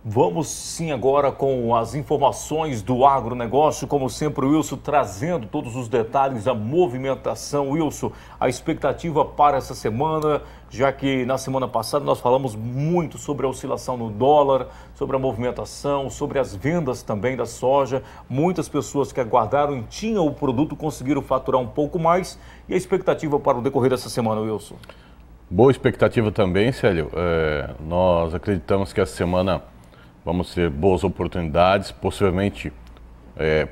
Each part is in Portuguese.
Vamos sim agora com as informações do agronegócio, como sempre o Wilson trazendo todos os detalhes da movimentação. Wilson, a expectativa para essa semana, já que na semana passada nós falamos muito sobre a oscilação no dólar, sobre a movimentação, sobre as vendas também da soja. Muitas pessoas que aguardaram e tinham o produto conseguiram faturar um pouco mais. E a expectativa para o decorrer dessa semana, Wilson? Boa expectativa também, Célio. Nós acreditamos que essa semana vamos ter boas oportunidades, possivelmente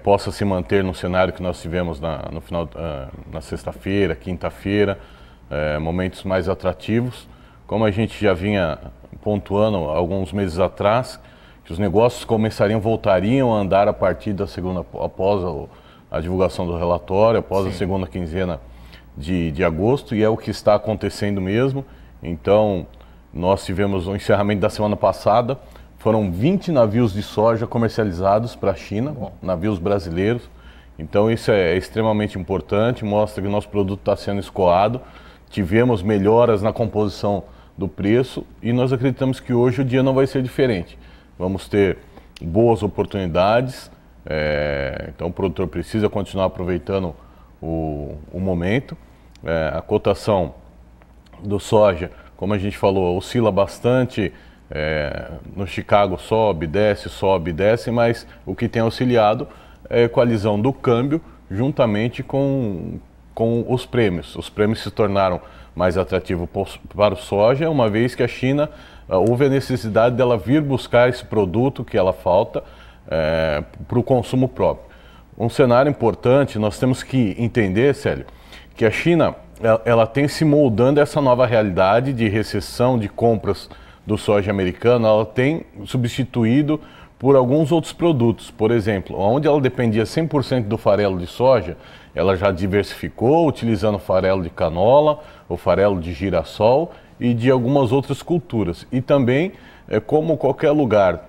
possa se manter no cenário que nós tivemos no final, na sexta-feira, quinta-feira, momentos mais atrativos. Como a gente já vinha pontuando alguns meses atrás, que os negócios voltariam a andar a partir da segunda, após a divulgação do relatório, após a segunda quinzena de agosto, e é o que está acontecendo mesmo. Então, nós tivemos o encerramento da semana passada. Foram 20 navios de soja comercializados para a China, navios brasileiros. Então isso é extremamente importante, mostra que o nosso produto está sendo escoado. Tivemos melhoras na composição do preço e nós acreditamos que hoje o dia não vai ser diferente. Vamos ter boas oportunidades, então o produtor precisa continuar aproveitando o momento. A cotação do soja, como a gente falou, oscila bastante. No Chicago sobe, desce, mas o que tem auxiliado é a equalização do câmbio juntamente com os prêmios. Os prêmios se tornaram mais atrativos para o soja, uma vez que a China houve a necessidade dela vir buscar esse produto que ela falta para o consumo próprio. Um cenário importante, nós temos que entender, Célio, que a China ela tem se moldando a essa nova realidade de recessão de compras do soja americano. Ela tem substituído por alguns outros produtos. Por exemplo, onde ela dependia 100% do farelo de soja, ela já diversificou, utilizando farelo de canola, o farelo de girassol e de algumas outras culturas. E também, como qualquer lugar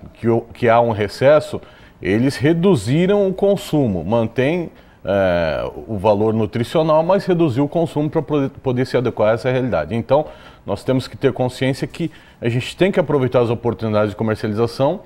que há um recesso, eles reduziram o consumo, mantém o valor nutricional, mas reduziu o consumo para poder se adequar a essa realidade. Então, nós temos que ter consciência que a gente tem que aproveitar as oportunidades de comercialização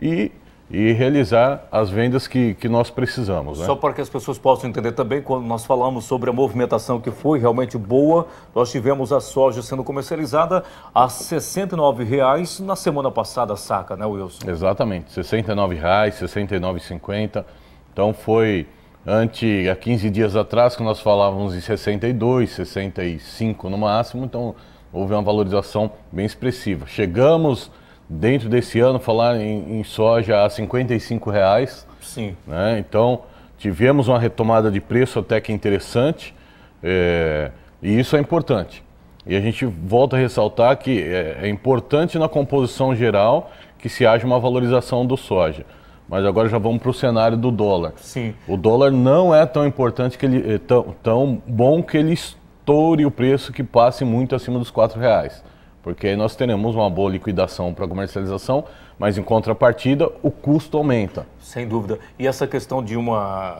e realizar as vendas que nós precisamos. Só para que as pessoas possam entender também, quando nós falamos sobre a movimentação que foi realmente boa, nós tivemos a soja sendo comercializada a R$ 69,00 na semana passada, saca, né, Wilson? Exatamente, R$ 69,00, R$ 69,50. Então foi há 15 dias atrás que nós falávamos em 62, 65 no máximo, então houve uma valorização bem expressiva. Chegamos, dentro desse ano, a falar em soja a R$ 55,00. Sim. Né? Então, tivemos uma retomada de preço até que interessante, e isso é importante. E a gente volta a ressaltar que é importante na composição geral que se haja uma valorização do soja. Mas agora já vamos para o cenário do dólar. Sim. O dólar não é tão importante, tão bom que ele estoure o preço, que passe muito acima dos R$ 4,00. Porque aí nós teremos uma boa liquidação para a comercialização, mas em contrapartida o custo aumenta. Sem dúvida. E essa questão de uma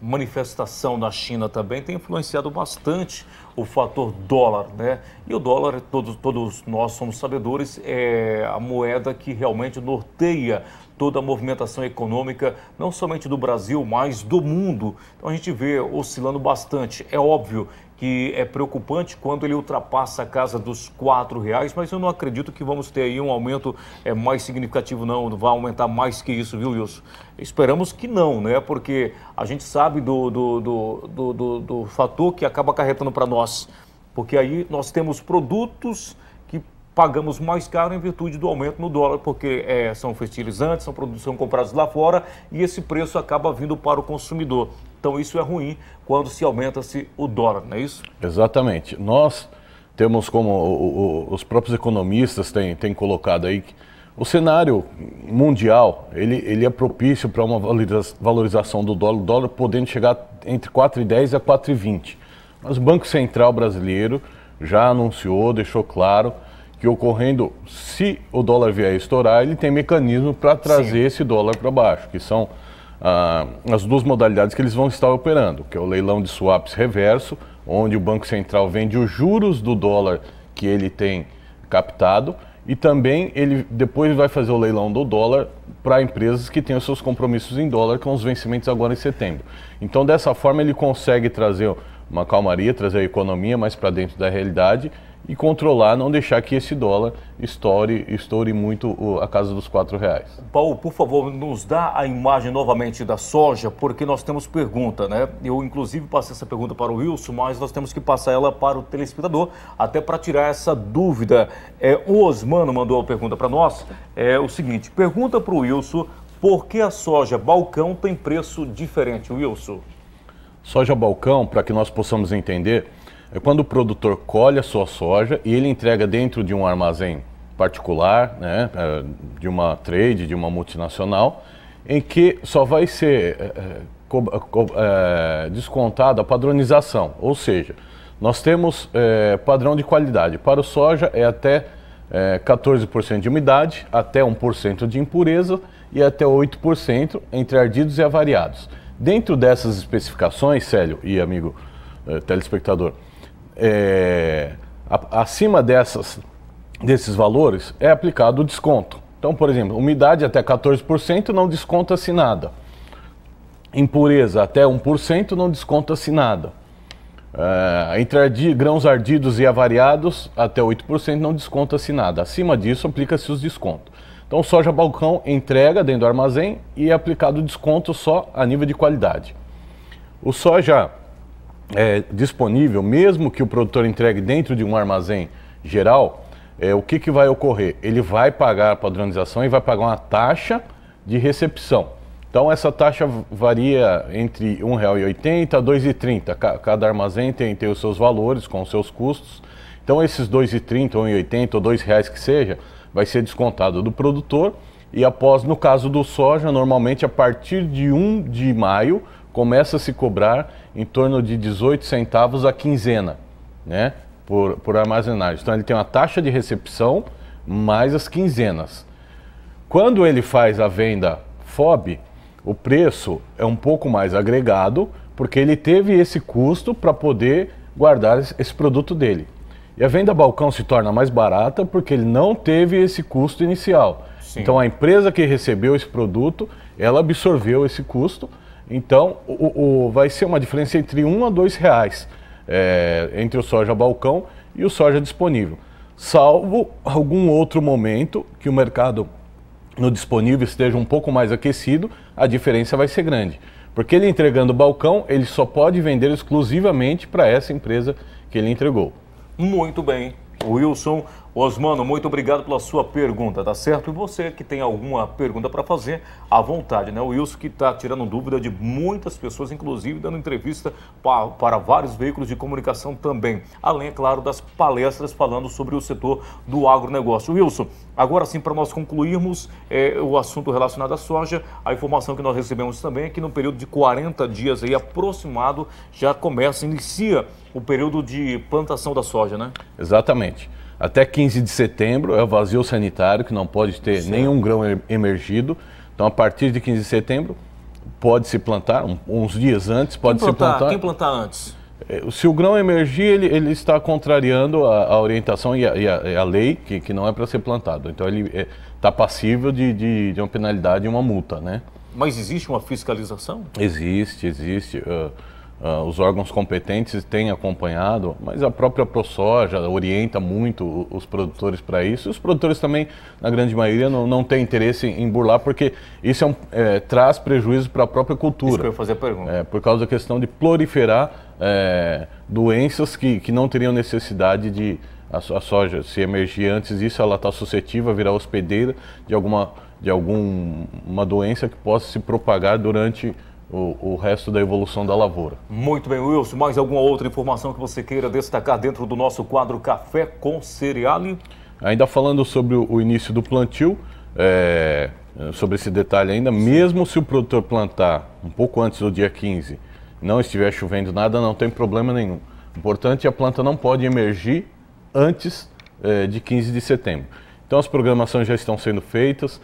manifestação na China também tem influenciado bastante o fator dólar, né? E o dólar, todos nós somos sabedores, é a moeda que realmente norteia toda a movimentação econômica, não somente do Brasil, mas do mundo. Então a gente vê oscilando bastante. É óbvio que é preocupante quando ele ultrapassa a casa dos R$ 4,00, mas eu não acredito que vamos ter aí um aumento mais significativo, não vai aumentar mais que isso, viu, Wilson? Esperamos que não, né? Porque a gente sabe do fator que acaba acarretando para nós, porque aí nós temos produtos que pagamos mais caro em virtude do aumento no dólar, porque são fertilizantes, são produtos que são comprados lá fora e esse preço acaba vindo para o consumidor. Então isso é ruim quando se aumenta-se o dólar, não é isso? Exatamente. Nós temos, como os próprios economistas têm colocado aí, que o cenário mundial ele é propício para uma valorização do dólar, o dólar podendo chegar entre 4,10 a 4,20. Mas o Banco Central brasileiro já anunciou, deixou claro que ocorrendo, se o dólar vier a estourar, ele tem mecanismo para trazer esse dólar para baixo, que são as duas modalidades que eles vão estar operando, que é o leilão de swaps reverso, onde o Banco Central vende os juros do dólar que ele tem captado, e também ele depois vai fazer o leilão do dólar para empresas que têm os seus compromissos em dólar com os vencimentos agora em setembro. Então, dessa forma, ele consegue trazer uma calmaria, trazer a economia mais para dentro da realidade e controlar, não deixar que esse dólar estoure muito a casa dos R$4. Paulo, por favor, nos dá a imagem novamente da soja, porque nós temos pergunta, né? Eu, inclusive, passei essa pergunta para o Wilson, mas nós temos que passar ela para o telespectador, até para tirar essa dúvida. O Osmano mandou a pergunta para nós, o seguinte, pergunta para o Wilson, por que a soja balcão tem preço diferente, Wilson? Soja balcão, para que nós possamos entender, é quando o produtor colhe a sua soja e ele entrega dentro de um armazém particular, né, de uma trade, de uma multinacional, em que só vai ser descontada a padronização, ou seja, nós temos padrão de qualidade. Para o soja é até 14% de umidade, até 1% de impureza e até 8% entre ardidos e avariados. Dentro dessas especificações, Célio e amigo telespectador, acima desses valores é aplicado o desconto. Então, por exemplo, umidade até 14% não desconta-se nada. Impureza até 1% não desconta-se nada. Entre grãos ardidos e avariados até 8% não desconta-se nada. Acima disso aplica-se os descontos. Então, soja balcão entrega dentro do armazém e é aplicado desconto só a nível de qualidade. O soja disponível, mesmo que o produtor entregue dentro de um armazém geral, o que vai ocorrer? Ele vai pagar a padronização e vai pagar uma taxa de recepção. Então essa taxa varia entre R$ 1,80 a R$ 2,30. Cada armazém tem os seus valores com os seus custos. Então esses R$ 2,30, R$ 1,80 ou R$ 2,00 que seja, vai ser descontado do produtor e após, no caso do soja, normalmente a partir de 1 de maio, começa a se cobrar em torno de 18 centavos a quinzena, né, por armazenagem. Então ele tem uma taxa de recepção mais as quinzenas. Quando ele faz a venda FOB, o preço é um pouco mais agregado, porque ele teve esse custo para poder guardar esse produto dele. E a venda balcão se torna mais barata porque ele não teve esse custo inicial. Sim. Então a empresa que recebeu esse produto, ela absorveu esse custo. Então, vai ser uma diferença entre R$ 1 a R$ 2,00 entre o soja balcão e o soja disponível. Salvo algum outro momento que o mercado no disponível esteja um pouco mais aquecido, a diferença vai ser grande. Porque ele entregando balcão, ele só pode vender exclusivamente para essa empresa que ele entregou. Muito bem. Wilson Osmano, muito obrigado pela sua pergunta, tá certo? E você que tem alguma pergunta para fazer, à vontade, né? O Wilson que está tirando dúvida de muitas pessoas, inclusive dando entrevista para vários veículos de comunicação também. Além, é claro, das palestras falando sobre o setor do agronegócio. Wilson, agora sim, para nós concluirmos o assunto relacionado à soja, a informação que nós recebemos também é que no período de 40 dias aí aproximado já inicia o período de plantação da soja, né? Exatamente. Até 15 de setembro é o vazio sanitário, que não pode ter nenhum grão emergido. Então, a partir de 15 de setembro, pode-se plantar, uns dias antes, pode-se plantar. Quem plantar antes? Se o grão emergir, ele está contrariando a orientação e a lei, que não é para ser plantado. Então, ele está passível de uma penalidade e uma multa, né? Mas existe uma fiscalização? Existe. Os órgãos competentes têm acompanhado, mas a própria ProSoja orienta muito os produtores para isso. Os produtores também, na grande maioria, não têm interesse em burlar, porque isso traz prejuízo para a própria cultura. Isso que eu ia fazer a pergunta. Por causa da questão de proliferar doenças que não teriam necessidade de... A soja, se emergir antes disso, ela está suscetível a virar hospedeira de alguma doença que possa se propagar durante o resto da evolução da lavoura. Muito bem, Wilson. Mais alguma outra informação que você queira destacar dentro do nosso quadro Café com Cereale? Ainda falando sobre o início do plantio, sobre esse detalhe ainda, mesmo se o produtor plantar um pouco antes do dia 15, não estiver chovendo nada, não tem problema nenhum. O importante é a planta não pode emergir antes de 15 de setembro. Então as programações já estão sendo feitas.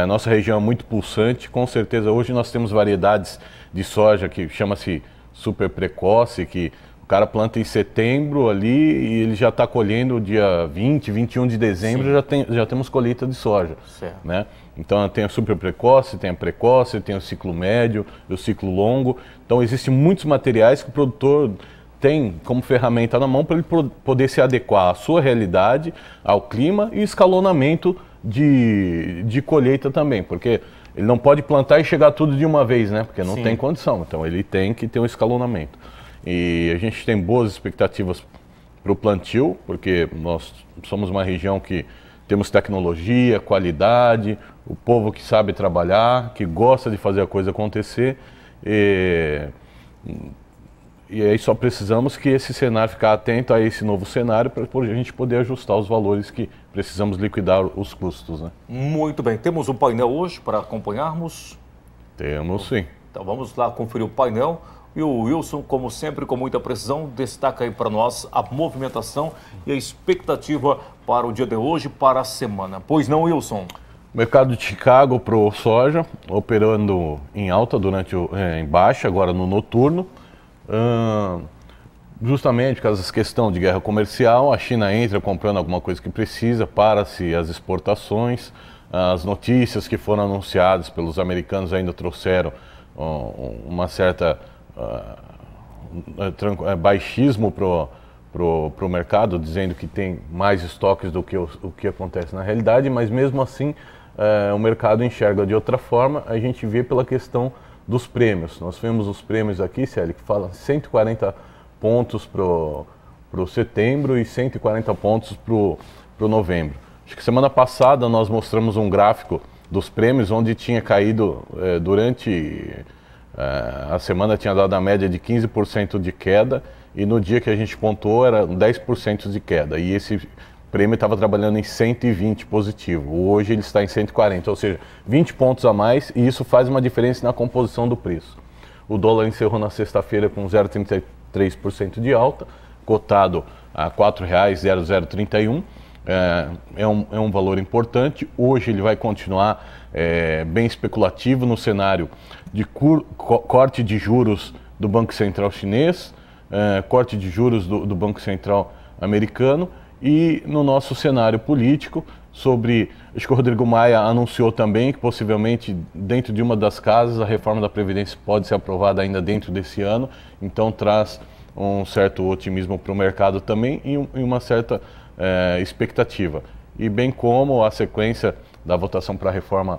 Nossa região é muito pulsante, com certeza hoje nós temos variedades de soja que chama-se super precoce, que cara planta em setembro ali e ele já está colhendo dia 20, 21 de dezembro, já temos colheita de soja. Certo. Né? Então tem a super precoce, tem a precoce, tem o ciclo médio e o ciclo longo. Então existem muitos materiais que o produtor tem como ferramenta na mão para ele poder se adequar à sua realidade, ao clima e escalonamento de colheita também, porque ele não pode plantar e chegar tudo de uma vez, né? Porque não tem condição, então ele tem que ter um escalonamento. E a gente tem boas expectativas para o plantio, porque nós somos uma região que temos tecnologia, qualidade, o povo que sabe trabalhar, que gosta de fazer a coisa acontecer. E aí só precisamos que esse cenário, ficar atento a esse novo cenário para a gente poder ajustar os valores que precisamos liquidar os custos. Né? Muito bem. Temos um painel hoje para acompanharmos? Temos sim. Então vamos lá conferir o painel. E o Wilson, como sempre, com muita precisão, destaca aí para nós a movimentação e a expectativa para o dia de hoje, para a semana. Pois não, Wilson? Mercado de Chicago para o soja, operando em alta em baixa, agora no noturno. Justamente por causa dessa questão de guerra comercial, a China entra comprando alguma coisa que precisa, para-se as exportações. As notícias que foram anunciadas pelos americanos ainda trouxeram uma certa baixismo pro mercado, dizendo que tem mais estoques do que o que acontece na realidade, mas mesmo assim o mercado enxerga de outra forma. A gente vê pela questão dos prêmios. Nós vemos os prêmios aqui, Célio, que fala 140 pontos pro setembro e 140 pontos pro novembro. Acho que semana passada nós mostramos um gráfico dos prêmios onde tinha caído durante a semana, tinha dado a média de 15% de queda, e no dia que a gente pontuou era 10% de queda, e esse prêmio estava trabalhando em 120 positivo. Hoje ele está em 140, ou seja, 20 pontos a mais, e isso faz uma diferença na composição do preço. O dólar encerrou na sexta-feira com 0,33% de alta, cotado a R$ 4,0031. É um valor importante. Hoje ele vai continuar bem especulativo no cenário de corte de juros do Banco Central chinês, corte de juros do Banco Central americano, e no nosso cenário político, acho que o Rodrigo Maia anunciou também que possivelmente dentro de uma das casas a reforma da Previdência pode ser aprovada ainda dentro desse ano, então traz um certo otimismo para o mercado também e uma certa expectativa. E bem como a sequência da votação para a reforma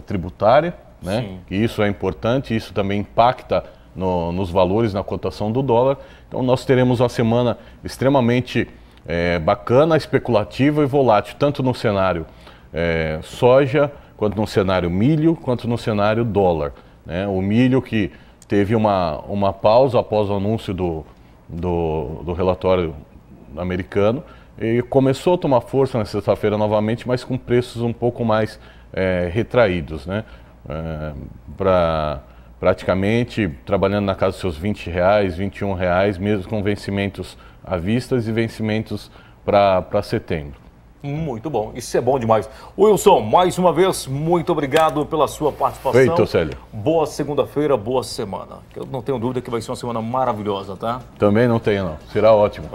tributária, né? Que isso é importante, isso também impacta nos valores, na cotação do dólar. Então nós teremos uma semana extremamente bacana, especulativa e volátil, tanto no cenário soja, quanto no cenário milho, quanto no cenário dólar. Né? O milho que teve uma pausa após o anúncio do relatório americano, e começou a tomar força na sexta-feira novamente, mas com preços um pouco mais retraídos, né? Praticamente trabalhando na casa dos seus R$20, R$21, mesmo com vencimentos à vista e vencimentos para setembro. Muito bom, isso é bom demais. Wilson, mais uma vez, muito obrigado pela sua participação. Feito, Célio. Boa segunda-feira, boa semana. Eu não tenho dúvida que vai ser uma semana maravilhosa, tá? Também não tenho, não. Será ótimo.